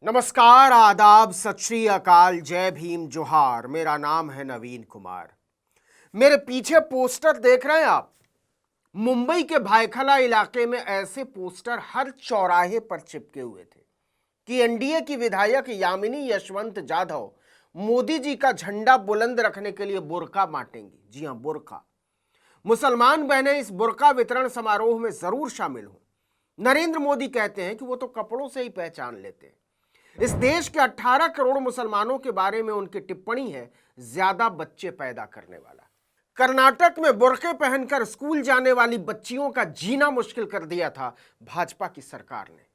नमस्कार, आदाब, सत श्री अकाल, जय भीम, जोहार। मेरा नाम है नवीन कुमार। मेरे पीछे पोस्टर देख रहे हैं आप। मुंबई के भायखला इलाके में ऐसे पोस्टर हर चौराहे पर चिपके हुए थे कि एनडीए की विधायक यामिनी यशवंत जाधव मोदी जी का झंडा बुलंद रखने के लिए बुर्का बांटेंगी। जी हां, बुर्का। मुसलमान बहनें इस बुर्का वितरण समारोह में जरूर शामिल हों। नरेंद्र मोदी कहते हैं कि वो तो कपड़ों से ही पहचान लेते हैं। इस देश के 18 करोड़ मुसलमानों के बारे में उनकी टिप्पणी है ज्यादा बच्चे पैदा करने वाला। कर्नाटक में बुर्के पहनकर स्कूल जाने वाली बच्चियों का जीना मुश्किल कर दिया था भाजपा की सरकार ने,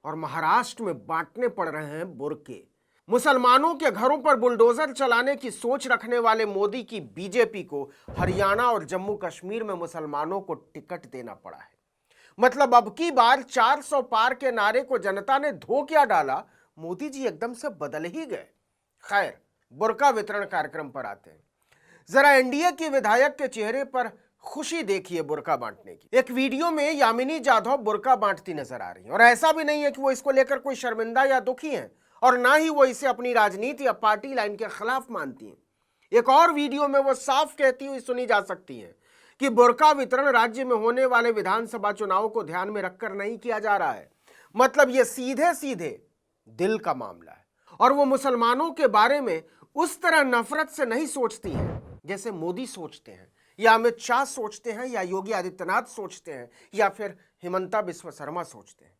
और महाराष्ट्र में बांटने पड़ रहे हैं बुर्के। मुसलमानों के घरों पर बुलडोजर चलाने की सोच रखने वाले मोदी की बीजेपी को हरियाणा और जम्मू कश्मीर में मुसलमानों को टिकट देना पड़ा है। मतलब अब की बार 400 पार के नारे को जनता ने धो क्या डाला, मोदी जी एकदम से बदल ही गए। खैर, बुर्का वितरण कार्यक्रम पर आते हैं। जरा एनडीए की विधायक के चेहरे पर खुशी देखिए बुर्का बांटने की। एक वीडियो में यामिनी जाधव बुर्का बांटती नजर आ रही है, और ऐसा भी नहीं है कि वो इसको लेकर कोई शर्मिंदा या दुखी हैं, और ना ही वो इसे अपनी राजनीति या पार्टी लाइन के खिलाफ मानती हैं। एक और वीडियो में वो साफ कहती हुई सुनी जा सकती है कि बुर्का वितरण राज्य में होने वाले विधानसभा चुनाव को ध्यान में रखकर नहीं किया जा रहा है। मतलब ये सीधे सीधे दिल का मामला है, और वो मुसलमानों के बारे में उस तरह नफरत से नहीं सोचती हैं जैसे मोदी सोचते हैं, या अमित शाह सोचते हैं, या योगी आदित्यनाथ सोचते हैं, या फिर हिमंता बिस्वा शर्मा सोचते हैं।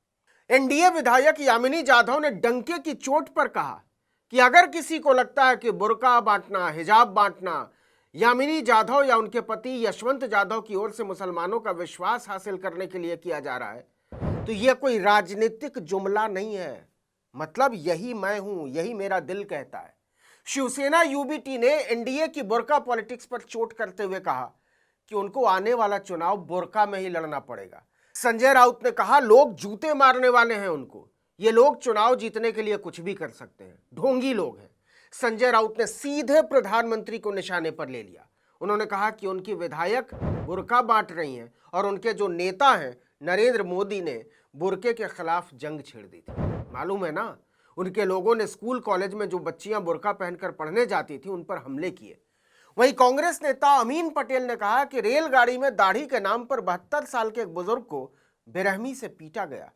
एनडीए विधायक यामिनी जाधव ने डंके की चोट पर कहा कि अगर किसी को लगता है कि बुर्का बांटना, हिजाब बांटना यामिनी जाधव या उनके पति यशवंत जाधव की ओर से मुसलमानों का विश्वास हासिल करने के लिए किया जा रहा है, तो यह कोई राजनीतिक जुमला नहीं है। मतलब यही मैं हूं, यही मेरा दिल कहता है। शिवसेना यूबीटी ने एनडीए की बुर्का पॉलिटिक्स पर चोट करते हुए कहा कि उनको आने वाला चुनाव बुर्का में ही लड़ना पड़ेगा। संजय राउत ने कहा लोग जूते मारने वाले हैं उनको, ये लोग चुनाव जीतने के लिए कुछ भी कर सकते हैं, ढोंगी लोग हैं। संजय राउत ने सीधे प्रधानमंत्री को निशाने पर ले लिया। उन्होंने कहा कि उनकी विधायक बुर्का बांट रही हैं, और उनके जो नेता हैं नरेंद्र मोदी ने बुर्के के खिलाफ जंग छेड़ दी थी। मालूम है ना, उनके लोगों ने स्कूल कॉलेज में जो बच्चियां बुर्का पहनकर पढ़ने जाती थी उन पर हमले किए। वहीं कांग्रेस नेता अमीन पटेल ने कहा कि रेलगाड़ी में दाढ़ी के नाम पर 72 साल के एक बुजुर्ग को बेरहमी से पीटा गया।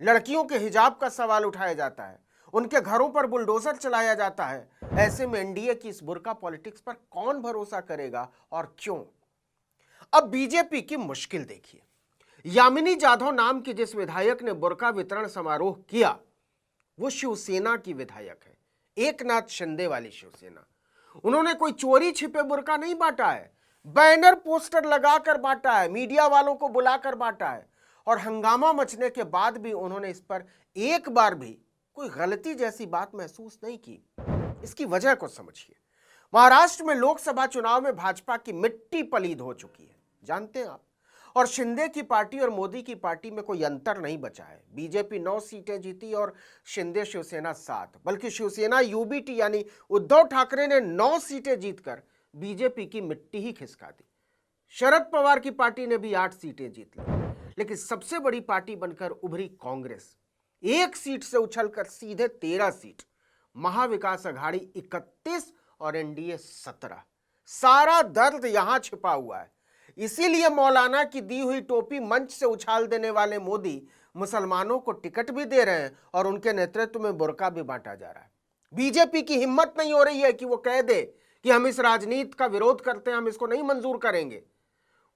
लड़कियों के हिजाब का सवाल उठाया जाता है, उनके घरों पर बुलडोजर चलाया जाता है। ऐसे में एनडीए की इस बुर्का पॉलिटिक्स पर कौन भरोसा करेगा और क्यों? अब बीजेपी की मुश्किल देखिए। यामिनी जाधव नाम की जिस विधायक ने बुर्का वितरण समारोह किया वो शिवसेना की विधायक है, एकनाथ शिंदे वाली शिवसेना। उन्होंने कोई चोरी छिपे बुर्का नहीं बांटा है, बैनर पोस्टर लगाकर बांटा है, मीडिया वालों को बुलाकर बांटा है, और हंगामा मचने के बाद भी उन्होंने इस पर एक बार भी कोई गलती जैसी बात महसूस नहीं की। इसकी वजह को समझिए। महाराष्ट्र में लोकसभा चुनाव में भाजपा की मिट्टी पलीद हो चुकी है, जानते हैं आप, और शिंदे की पार्टी और मोदी की पार्टी में कोई अंतर नहीं बचा है। बीजेपी 9 सीटें जीती और शिंदे शिवसेना 7, बल्कि शिवसेना यूबीटी यानी उद्धव ठाकरे ने 9 सीटें जीतकर बीजेपी की मिट्टी ही खिसका दी। शरद पवार की पार्टी ने भी 8 सीटें जीत ली, लेकिन सबसे बड़ी पार्टी बनकर उभरी कांग्रेस 1 सीट से उछलकर सीधे 13 सीट, महाविकास अघाड़ी 31 और एनडीए 17। सारा दर्द यहां छिपा हुआ है। इसीलिए मौलाना की दी हुई टोपी मंच से उछाल देने वाले मोदी मुसलमानों को टिकट भी दे रहे हैं, और उनके नेतृत्व में बुर्का भी बांटा जा रहा है। बीजेपी की हिम्मत नहीं हो रही है कि वो कह दे कि हम इस राजनीति का विरोध करते हैं, हम इसको नहीं मंजूर करेंगे।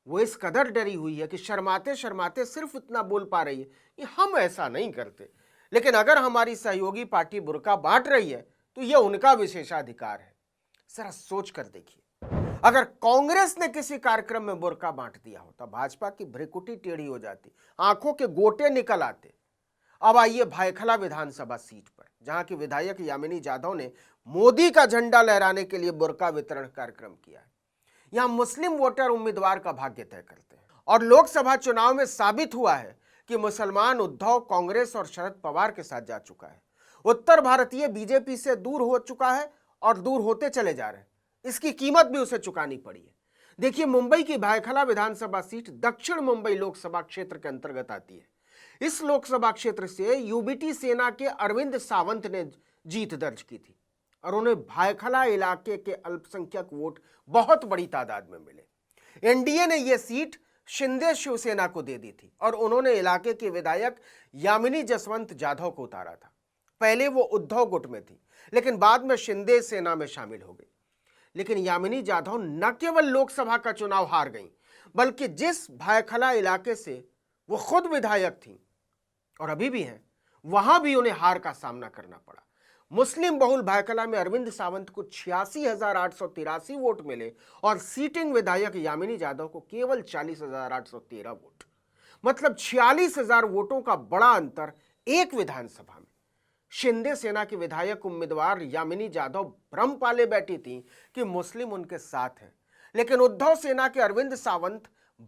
वो इस कदर डरी हुई है कि शर्माते शर्माते सिर्फ इतना बोल पा रही है कि हम ऐसा नहीं करते, लेकिन अगर हमारी सहयोगी पार्टी बुर्का बांट रही है तो यह उनका विशेषाधिकार है। जरा सोच कर देखिए, अगर कांग्रेस ने किसी कार्यक्रम में बुर्का बांट दिया होता, भाजपा की भ्रिकुटी टेढ़ी हो जाती, आंखों के गोटे निकल आते। अब आइए भायखला विधानसभा सीट पर, जहां की विधायक यामिनी जाधव ने मोदी का झंडा लहराने के लिए बुर्का वितरण कार्यक्रम किया है। यहां मुस्लिम वोटर उम्मीदवार का भाग्य तय करते हैं, और लोकसभा चुनाव में साबित हुआ है कि मुसलमान उद्धव कांग्रेस और शरद पवार के साथ जा चुका है। उत्तर भारतीय बीजेपी से दूर हो चुका है और दूर होते चले जा रहे हैं। इसकी कीमत भी उसे चुकानी पड़ी है। देखिए, मुंबई की भायखला विधानसभा सीट दक्षिण मुंबई लोकसभा क्षेत्र के अंतर्गत आती है। इस लोकसभा क्षेत्र से यूबीटी सेना के अरविंद सावंत ने जीत दर्ज की थी और उन्हें भायखला इलाके के अल्पसंख्यक वोट बहुत बड़ी तादाद में मिले। एनडीए ने यह सीट शिंदे शिवसेना को दे दी थी और उन्होंने इलाके के विधायक यामिनी जसवंत जाधव को उतारा था। पहले वो उद्धव गुट में थी, लेकिन बाद में शिंदे सेना में शामिल हो गई। लेकिन यामिनी जाधव न केवल लोकसभा का चुनाव हार गईं, बल्कि जिस भायखला इलाके से वो खुद विधायक थीं और अभी भी हैं, वहां भी उन्हें हार का सामना करना पड़ा। मुस्लिम बहुल भायखला में अरविंद सावंत को 86,883 वोट मिले और सीटिंग विधायक यामिनी जाधव को केवल 40,813 वोट, मतलब 46,000 वोटों का बड़ा अंतर एक विधानसभा में। शिंदे सेना की विधायक उम्मीदवार यामिनी जाधव भ्रम पाले बैठी थी कि मुस्लिम उनके साथ हैं, लेकिन उद्धव सेना के अरविंद सावंत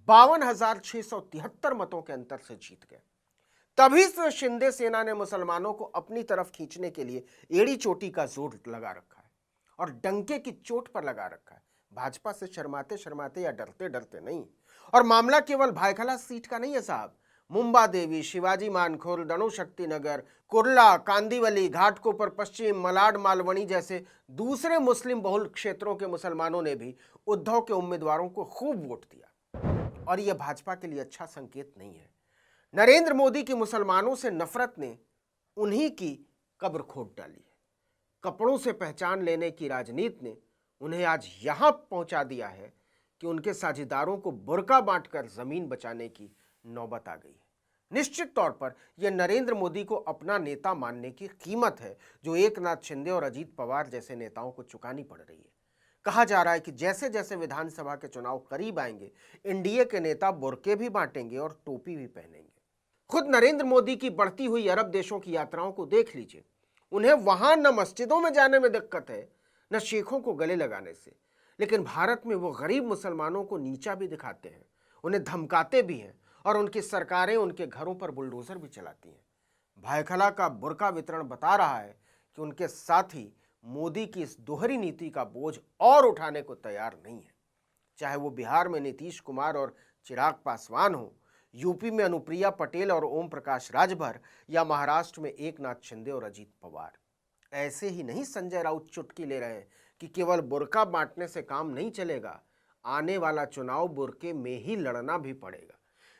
52,673 मतों के अंतर से जीत गए। तभी से शिंदे सेना ने मुसलमानों को अपनी तरफ खींचने के लिए एड़ी चोटी का जोर लगा रखा है और डंके की चोट पर लगा रखा है। भाजपा से शर्माते शर्माते या डरते डरते नहीं। और मामला केवल भायखला सीट का नहीं है साहब। मुंबा देवी, शिवाजी मानखुर्द, अणुशक्ति नगर, कुर्ला, कांदीवली, घाटकोपर पश्चिम, मलाड मालवनी जैसे दूसरे मुस्लिम बहुल क्षेत्रों के मुसलमानों ने भी उद्धव के उम्मीदवारों को खूब वोट दिया और यह भाजपा के लिए अच्छा संकेत नहीं है। नरेंद्र मोदी की मुसलमानों से नफरत ने उन्हीं की कब्र खोद डाली है। कपड़ों से पहचान लेने की राजनीति ने उन्हें आज यहां पहुंचा दिया है कि उनके साझेदारों को बुर्का बांटकर जमीन बचाने की नौबत आ गई है। निश्चित तौर पर यह नरेंद्र मोदी को अपना नेता मानने की कीमत है जो एकनाथ शिंदे और अजीत पवार जैसे नेताओं को चुकानी पड़ रही है। कहा जा रहा है कि जैसे जैसे विधानसभा के चुनाव करीब आएंगे, एनडीए के नेता बुर्के भी बांटेंगे और टोपी भी पहनेंगे। खुद नरेंद्र मोदी की बढ़ती हुई अरब देशों की यात्राओं को देख लीजिए। उन्हें वहां न मस्जिदों में जाने में दिक्कत है, न शेखों को गले लगाने से, लेकिन भारत में वो गरीब मुसलमानों को नीचा भी दिखाते हैं, उन्हें धमकाते भी हैं और उनकी सरकारें उनके घरों पर बुलडोजर भी चलाती हैं। भायखला का बुर्का वितरण बता रहा है कि उनके साथी मोदी की इस दोहरी नीति का बोझ और उठाने को तैयार नहीं है। चाहे वो बिहार में नीतीश कुमार और चिराग पासवान हो, यूपी में अनुप्रिया पटेल और ओम प्रकाश राजभर, या महाराष्ट्र में एकनाथ शिंदे और अजीत पवार। ऐसे ही नहीं संजय राउत चुटकी ले रहे हैं कि केवल बुर्का बांटने से काम नहीं चलेगा, आने वाला चुनाव बुर्के में ही लड़ना भी पड़ेगा।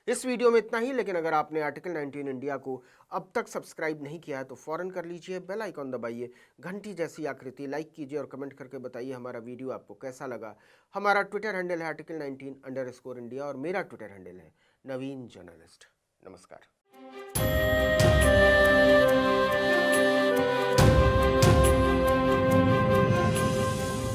इस वीडियो में इतना ही, लेकिन अगर आपने आर्टिकल 19 इंडिया को अब तक सब्सक्राइब नहीं किया है तो फौरन कर लीजिए, बेल आइकॉन दबाइए, घंटी जैसी आकृति लाइक कीजिए और कमेंट करके बताइए हमारा वीडियो आपको कैसा लगा। हमारा ट्विटर हैंडल है article19_India और मेरा ट्विटर हैंडल है नवीन जर्नलिस्ट। नमस्कार।